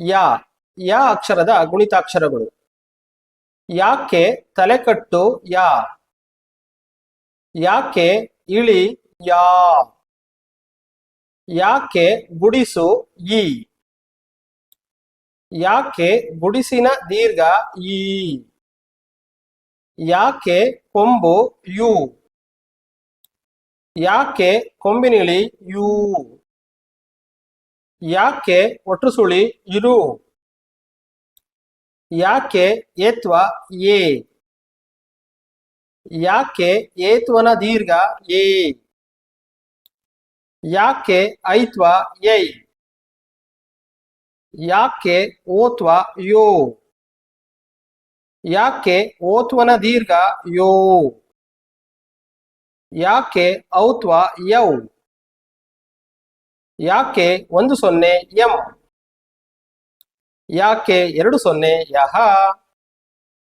ಯಾ ಯಾ ಅಕ್ಷರದ ಗುಣಿತಾಕ್ಷರಗಳು. ಯಾಕೆ ತಲೆಕಟ್ಟು ಯಾ. ಯಾಕೆ ಇಳಿ ಯಾ. ಯಾಕೆ ಗುಡಿಸು ಈ. ಯಾಕೆ ಗುಡಿಸಿನ ದೀರ್ಘ ಈ. ಯಾಕೆ ಕೊಂಬು ಯು. ಯಾಕೆ ಕೊಂಬಿನಿಳಿ ಯು. ಯಾಕೆ ಒಟ್ಟುಸುಳಿ ಇರು. ಯಾಕೆ ಏತ್ವ ಎ. ಯಾಕೆ ಏತ್ವನ ದೀರ್ಘ ಎ. ಯಾಕೆ ಐತ್ವ ಎಯ್. ಯಾಕೆ ಓತ್ವ ಯೋ. ಯಾಕೆ ಓತ್ವನ ದೀರ್ಘ ಯೋ. ಯಾಕೆ ಔತ್ವ ಯೌ. ಯಾಕೆ 10 ಎಂ. ಯಾಕೆ 20 ಯಹ.